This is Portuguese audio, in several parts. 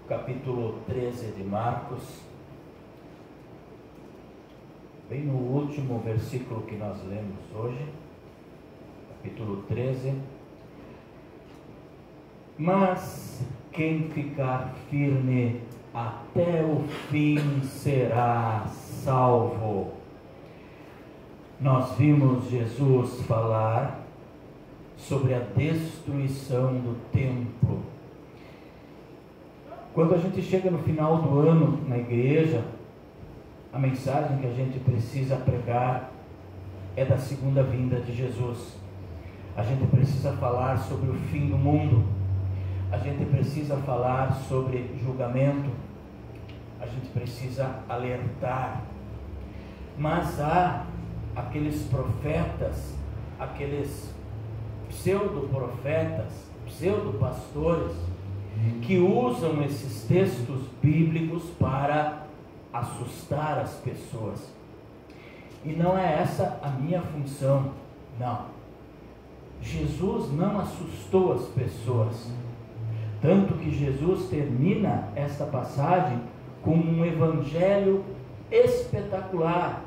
capítulo 13 de Marcos, bem no último versículo que nós lemos hoje, capítulo 13. Mas quem ficar firme até o fim será salvo. Nós vimos Jesus falar sobre a destruição do templo. Quando a gente chega no final do ano na igreja, a mensagem que a gente precisa pregar é da segunda vinda de Jesus. A gente precisa falar sobre o fim do mundo. A gente precisa falar sobre julgamento. A gente precisa alertar. Mas há aqueles profetas, aqueles pseudo-profetas, pseudo-pastores, que usam esses textos bíblicos para assustar as pessoas. E não é essa a minha função, não. Jesus não assustou as pessoas. Tanto que Jesus termina esta passagem com um evangelho espetacular.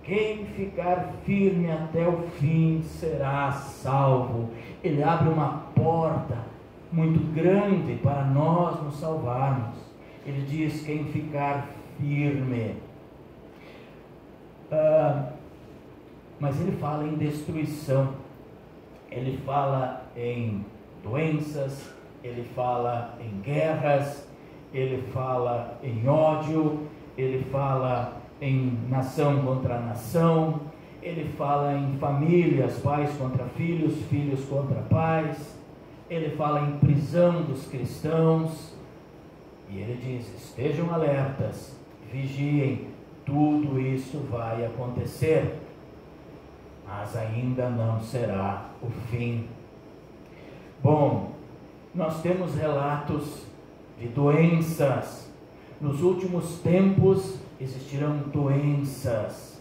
Quem ficar firme até o fim será salvo. Ele abre uma porta muito grande para nós nos salvarmos. Ele diz: quem ficar firme. Mas ele fala em destruição. Ele fala em doenças. Ele fala em guerras. Ele fala em ódio. Ele fala em nação contra nação, ele fala em famílias, pais contra filhos, filhos contra pais, ele fala em prisão dos cristãos, e ele diz: estejam alertas, vigiem, tudo isso vai acontecer, mas ainda não será o fim. Bom, nós temos relatos de doenças. Nos últimos tempos existirão doenças.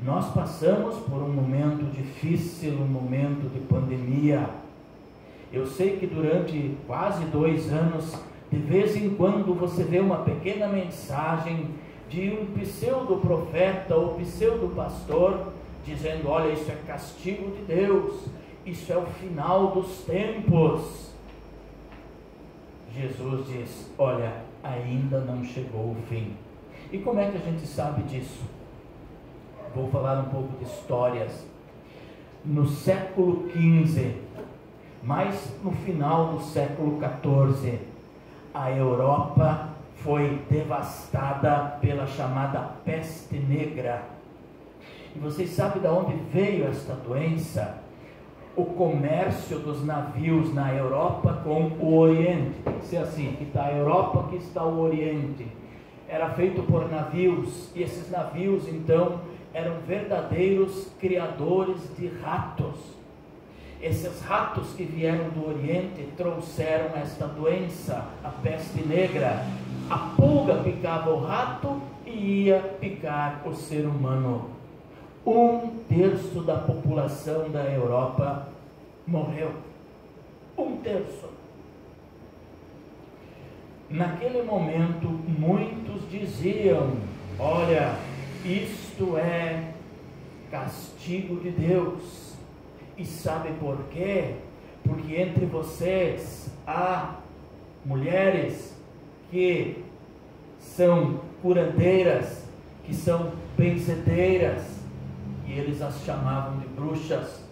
Nós passamos por um momento difícil, um momento de pandemia. Eu sei que durante quase 2 anos, de vez em quando você vê uma pequena mensagem de um pseudo-profeta ou pseudo-pastor dizendo: olha, isso é castigo de Deus, isso é o final dos tempos. Jesus diz: olha, ainda não chegou o fim. E como é que a gente sabe disso? Vou falar um pouco de histórias. No século XV, mas no final do século XIV, a Europa foi devastada pela chamada peste negra. E vocês sabem de onde veio esta doença? O comércio dos navios na Europa com o Oriente. Tem que ser assim: aqui está a Europa, aqui está o Oriente. Era feito por navios, e esses navios então eram verdadeiros criadores de ratos. Esses ratos que vieram do Oriente trouxeram esta doença, a peste negra. A pulga picava o rato e ia picar o ser humano. 1/3 da população da Europa morreu. 1/3. Naquele momento, muitos diziam: olha, isto é castigo de Deus. E sabe por quê? Porque entre vocês há mulheres que são curandeiras, que são benzedeiras, e eles as chamavam de bruxas.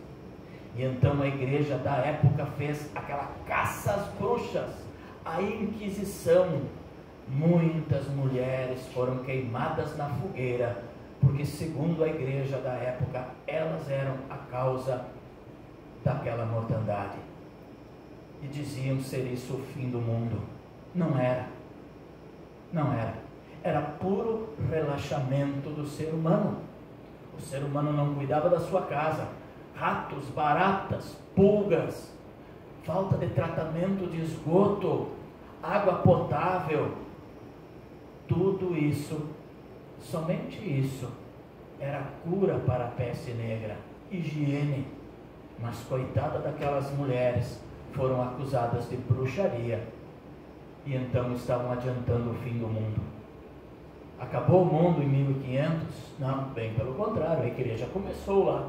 E então a igreja da época fez aquela caça às bruxas, a Inquisição. Muitas mulheres foram queimadas na fogueira, porque segundo a igreja da época, elas eram a causa daquela mortandade. E diziam ser isso o fim do mundo. Não era. Não era. Era puro relaxamento do ser humano. O ser humano não cuidava da sua casa. Ratos, baratas, pulgas, falta de tratamento de esgoto, água potável, tudo isso, somente isso, era cura para a peste negra, higiene. Mas coitada daquelas mulheres, foram acusadas de bruxaria. e então estavam adiantando o fim do mundo. Acabou o mundo em 1500? Não, bem pelo contrário, a igreja começou lá,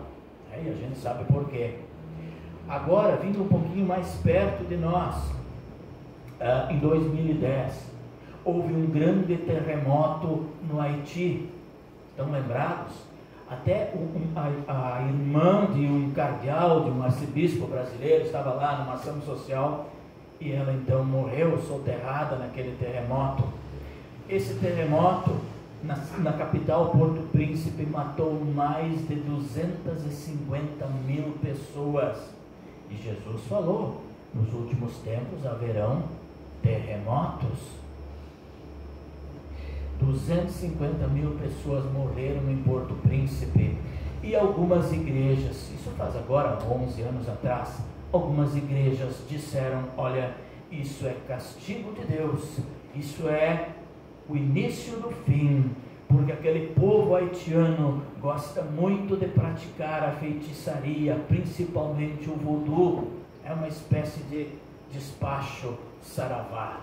e a gente sabe por quê. Agora, vindo um pouquinho mais perto de nós, em 2010, houve um grande terremoto no Haiti. Estão lembrados? Até a irmã de um cardeal, de um arcebispo brasileiro, estava lá numa ação social e ela então morreu soterrada naquele terremoto. Esse terremoto na capital Porto Príncipe matou mais de 250 mil pessoas. E Jesus falou: nos últimos tempos haverão terremotos. 250 mil pessoas morreram em Porto Príncipe. E algumas igrejas, isso faz agora 11 anos atrás, algumas igrejas disseram: olha, isso é castigo de Deus, isso é o início do fim, porque aquele povo haitiano gosta muito de praticar a feitiçaria, principalmente o voodoo. É uma espécie de despacho saravá.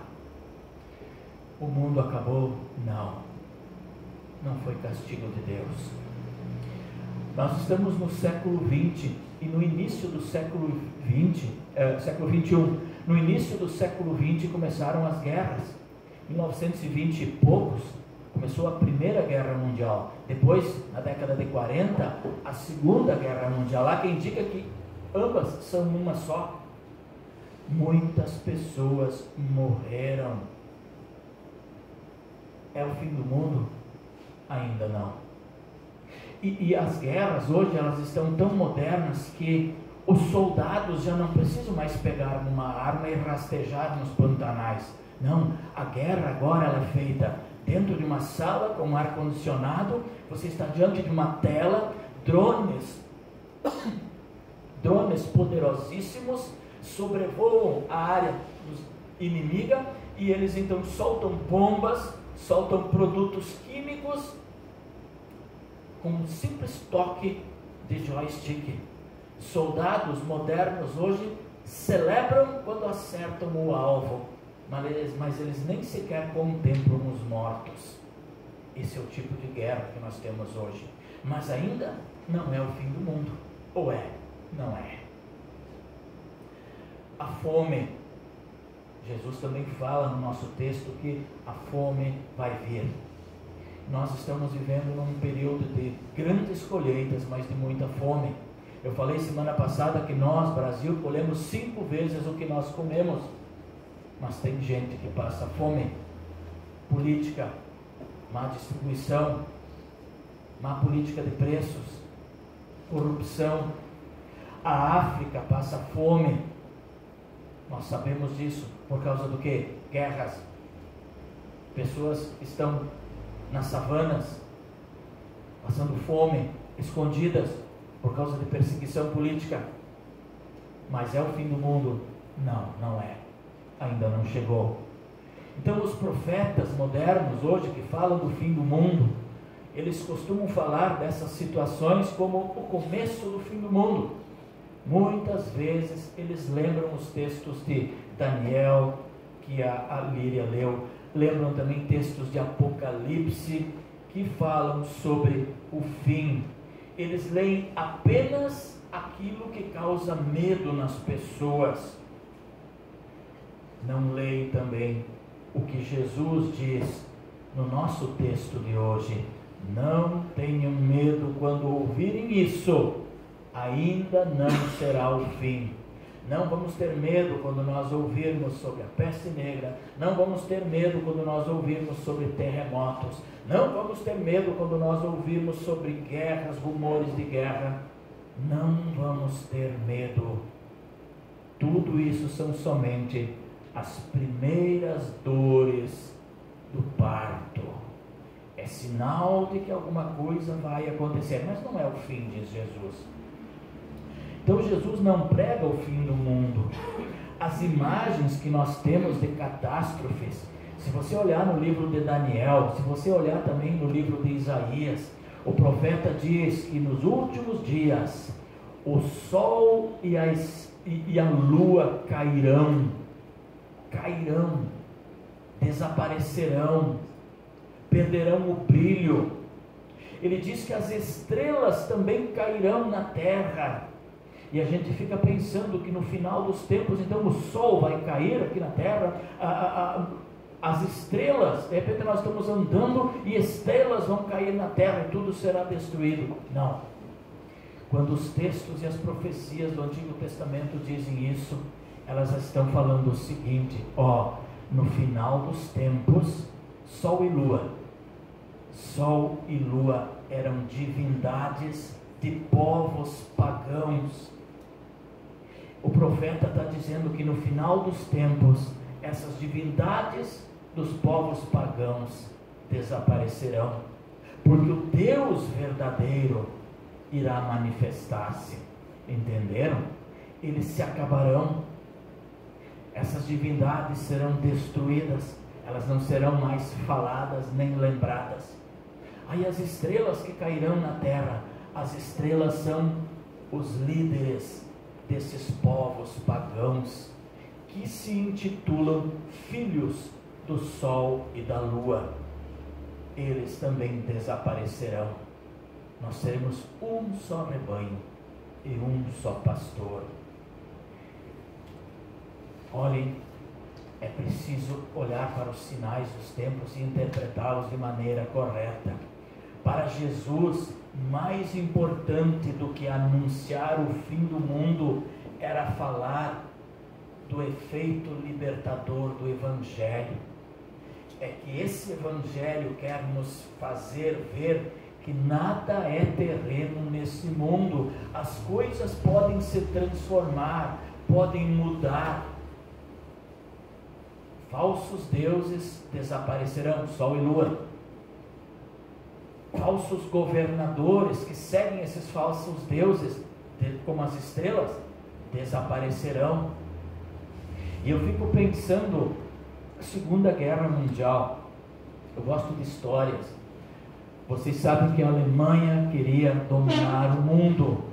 O mundo acabou? Não, não foi castigo de Deus. Nós estamos no século XX e no início do século XXI, no início do século XX começaram as guerras. Em 1920 e poucos começou a Primeira Guerra Mundial. Depois, na década de 40, a Segunda Guerra Mundial. Há quem diga que ambas são uma só. Muitas pessoas morreram. É o fim do mundo? Ainda não. E as guerras hoje, elas estão tão modernas que os soldados já não precisam mais pegar uma arma e rastejar nos pantanais. Não, a guerra agora ela é feita dentro de uma sala com ar-condicionado, você está diante de uma tela, drones poderosíssimos sobrevoam a área inimiga e eles então soltam bombas, soltam produtos químicos com um simples toque de joystick. Soldados modernos hoje celebram quando acertam o alvo, mas eles nem sequer contemplam os mortos. Esse é o tipo de guerra que nós temos hoje. Mas ainda não é o fim do mundo. Ou é? Não é. A fome. Jesus também fala no nosso texto que a fome vai vir. Nós estamos vivendo num período de grandes colheitas, mas de muita fome. Eu falei semana passada que nós, Brasil, colhemos 5 vezes o que nós comemos. Mas tem gente que passa fome. Política, má distribuição, má política de preços, corrupção. A África passa fome. Nós sabemos disso. Por causa do quê? Guerras. Pessoas estão nas savanas, passando fome, escondidas, por causa de perseguição política. Mas é o fim do mundo? Não, não é. Ainda não chegou. Então os profetas modernos hoje que falam do fim do mundo, eles costumam falar dessas situações como o começo do fim do mundo. Muitas vezes eles lembram os textos de Daniel, que a Líria leu, lembram também textos de Apocalipse, que falam sobre o fim. Eles leem apenas aquilo que causa medo nas pessoas. Não leem também o que Jesus diz no nosso texto de hoje. Não tenham medo quando ouvirem isso, ainda não será o fim. Não vamos ter medo quando nós ouvirmos sobre a peste negra. Não vamos ter medo quando nós ouvirmos sobre terremotos. Não vamos ter medo quando nós ouvirmos sobre guerras, rumores de guerra. Não vamos ter medo. Tudo isso são somente as primeiras dores do parto. É sinal de que alguma coisa vai acontecer, mas não é o fim, diz Jesus. Então Jesus não prega o fim do mundo. As imagens que nós temos de catástrofes, se você olhar no livro de Daniel, se você olhar também no livro de Isaías, o profeta diz que nos últimos dias o sol e a lua cairão. desaparecerão, perderão o brilho. Ele diz que as estrelas também cairão na terra. E a gente fica pensando que no final dos tempos, então o sol vai cair aqui na terra, as estrelas, de repente nós estamos andando e estrelas vão cair na terra e tudo será destruído. Não. Quando os textos e as profecias do Antigo Testamento dizem isso, elas estão falando o seguinte: no final dos tempos, sol e lua eram divindades de povos pagãos. O profeta está dizendo que no final dos tempos, essas divindades dos povos pagãos desaparecerão, porque o Deus verdadeiro irá manifestar-se. Entenderam? Eles se acabarão. Essas divindades serão destruídas, elas não serão mais faladas nem lembradas. Aí as estrelas que cairão na terra, as estrelas são os líderes desses povos pagãos, que se intitulam filhos do sol e da lua. Eles também desaparecerão. Nós seremos um só rebanho e um só pastor. Olhem, é preciso olhar para os sinais dos tempos e interpretá-los de maneira correta. Para Jesus, mais importante do que anunciar o fim do mundo era falar do efeito libertador do Evangelho. É que esse Evangelho quer nos fazer ver que nada é terreno nesse mundo. As coisas podem se transformar, podem mudar. Falsos deuses desaparecerão, sol e lua. Falsos governadores que seguem esses falsos deuses, como as estrelas, desaparecerão. E eu fico pensando, a Segunda Guerra Mundial, eu gosto de histórias. Vocês sabem que a Alemanha queria dominar o mundo,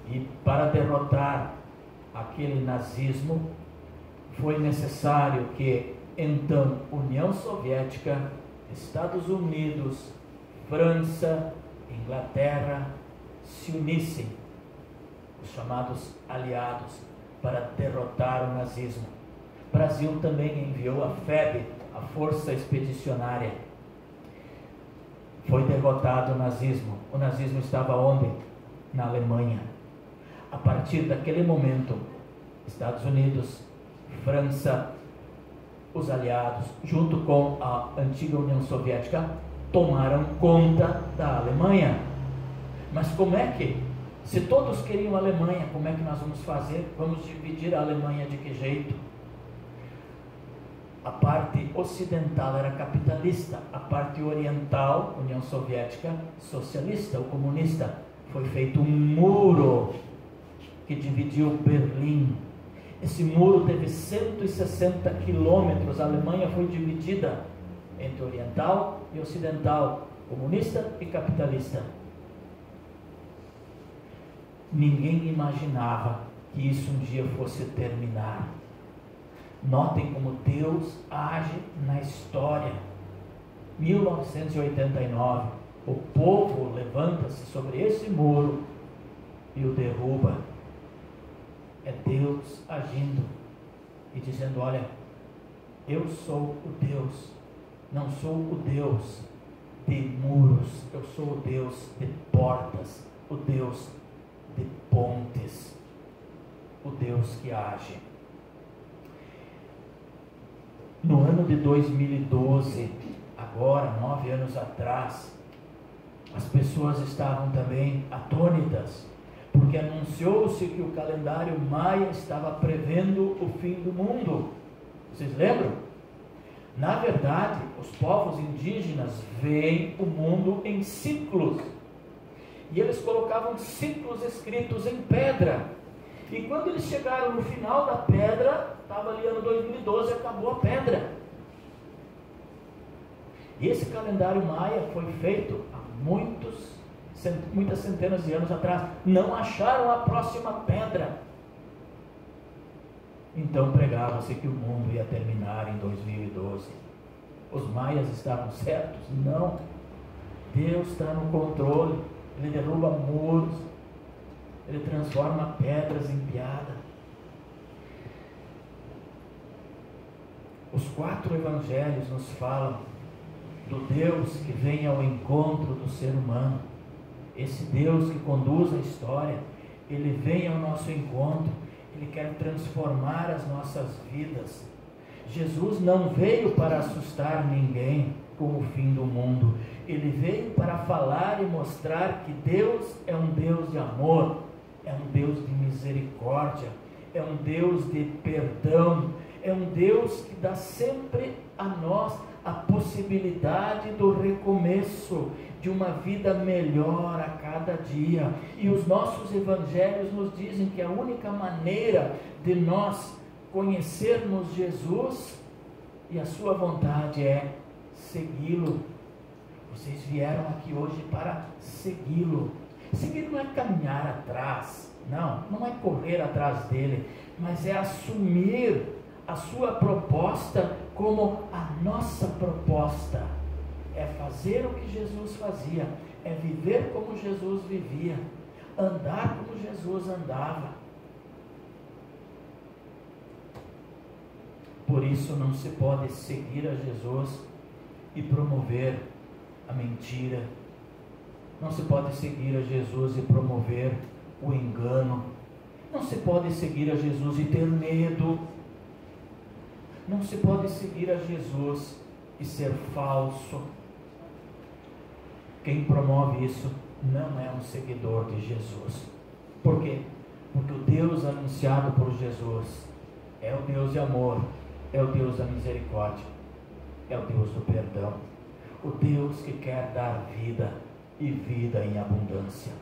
e para derrotar aquele nazismo, foi necessário que então União Soviética, Estados Unidos, França, Inglaterra se unissem, os chamados aliados, para derrotar o nazismo. O Brasil também enviou a FEB, a Força Expedicionária. Foi derrotado o nazismo. O nazismo estava onde? Na Alemanha. A partir daquele momento, Estados Unidos, França, os aliados, junto com a antiga União Soviética, tomaram conta da Alemanha. Mas como é que, se todos queriam a Alemanha, como é que nós vamos fazer? Vamos dividir a Alemanha de que jeito? A parte ocidental era capitalista, a parte oriental, União Soviética, socialista ou comunista. Foi feito um muro que dividiu Berlim. Esse muro teve 160 quilômetros. A Alemanha foi dividida entre oriental e ocidental, comunista e capitalista. Ninguém imaginava que isso um dia fosse terminar. Notem como Deus age na história. 1989, o povo levanta-se sobre esse muro e o derruba. É Deus agindo e dizendo: olha, eu sou o Deus, não sou o Deus de muros, eu sou o Deus de portas, o Deus de pontes, o Deus que age. No ano de 2012, agora, 9 anos atrás, as pessoas estavam também atônitas, porque anunciou-se que o calendário maia estava prevendo o fim do mundo. Vocês lembram? Na verdade, os povos indígenas veem o mundo em ciclos, e eles colocavam ciclos escritos em pedra, e quando eles chegaram no final da pedra, estava ali ano 2012, acabou a pedra. E esse calendário maia foi feito há muitas centenas de anos atrás. Não acharam a próxima pedra. então pregava-se que o mundo ia terminar em 2012. Os maias estavam certos? Não. Deus está no controle. Ele derruba muros, Ele transforma pedras em piada. Os 4 evangelhos nos falam do Deus que vem ao encontro do ser humano. Esse Deus que conduz a história, Ele vem ao nosso encontro. Ele quer transformar as nossas vidas. Jesus não veio para assustar ninguém com o fim do mundo. Ele veio para falar e mostrar que Deus é um Deus de amor, é um Deus de misericórdia, é um Deus de perdão, é um Deus que dá sempre a nós a possibilidade do recomeço, de uma vida melhor a cada dia. E os nossos evangelhos nos dizem que a única maneira de nós conhecermos Jesus e a sua vontade é segui-lo. Vocês vieram aqui hoje para segui-lo. Seguir não é caminhar atrás, não é correr atrás dele, mas é assumir a sua proposta como a nossa proposta. É fazer o que Jesus fazia, é viver como Jesus vivia, andar como Jesus andava. Por isso não se pode seguir a Jesus e promover a mentira. Não se pode seguir a Jesus e promover o engano. Não se pode seguir a Jesus e ter medo. Não se pode seguir a Jesus e ser falso. Quem promove isso não é um seguidor de Jesus. Por quê? Porque o Deus anunciado por Jesus é o Deus de amor, é o Deus da misericórdia, é o Deus do perdão, o Deus que quer dar vida e vida em abundância.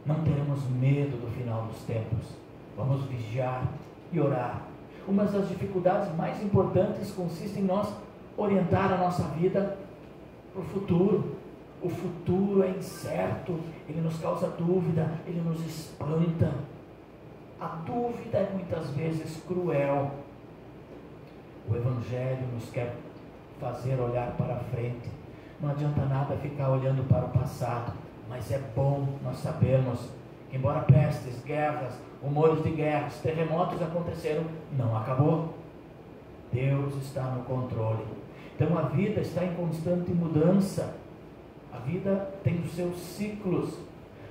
Não teremos medo do final dos tempos. Vamos vigiar e orar. Uma das dificuldades mais importantes consiste em nós orientar a nossa vida para o futuro. O futuro é incerto, ele nos causa dúvida, ele nos espanta. A dúvida é muitas vezes cruel. O Evangelho nos quer fazer olhar para frente. Não adianta nada ficar olhando para o passado, mas é bom nós sabermos que, embora pestes, guerras, rumores de guerras, terremotos aconteceram, não acabou. Deus está no controle. Então a vida está em constante mudança. A vida tem os seus ciclos.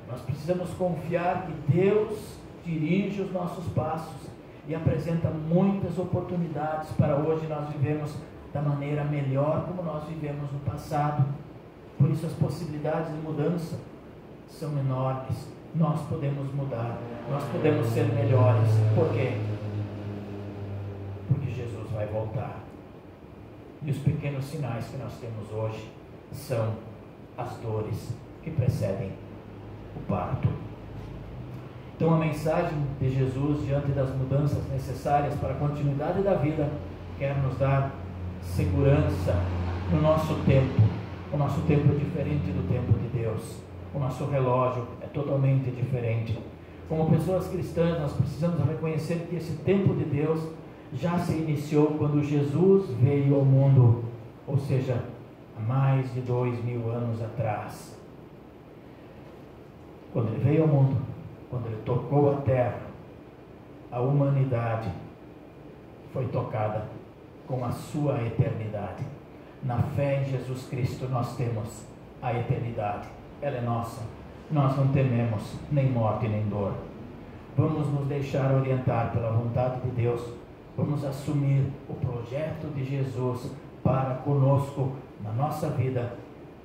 Nós precisamos confiar que Deus dirige os nossos passos e apresenta muitas oportunidades para hoje nós vivemos da maneira melhor como nós vivemos no passado. Por isso as possibilidades de mudança são enormes. Nós podemos mudar, nós podemos ser melhores. Por quê? Porque Jesus vai voltar. E os pequenos sinais que nós temos hoje são as dores que precedem o parto. Então a mensagem de Jesus diante das mudanças necessárias para a continuidade da vida quer nos dar segurança no nosso tempo. O nosso tempo é diferente do tempo de Deus. O nosso relógio é totalmente diferente. Como pessoas cristãs, nós precisamos reconhecer que esse tempo de Deus já se iniciou quando Jesus veio ao mundo, ou seja, há mais de 2000 anos atrás. Quando ele veio ao mundo, quando ele tocou a terra, a humanidade foi tocada com a sua eternidade. Na fé em Jesus Cristo nós temos a eternidade, ela é nossa. Nós não tememos nem morte nem dor. Vamos nos deixar orientar pela vontade de Deus. Vamos assumir o projeto de Jesus para conosco na nossa vida.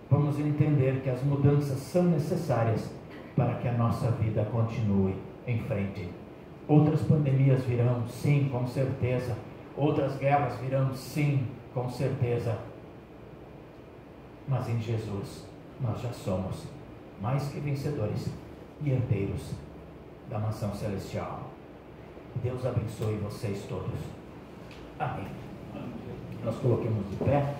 Vamos entender que as mudanças são necessárias para que a nossa vida continue em frente. Outras pandemias virão, sim, com certeza. Outras guerras virão, sim, com certeza. Mas em Jesus nós já somos mais que vencedores e herdeiros da mansão celestial. Deus abençoe vocês todos. Amém. Nós coloquemos de pé.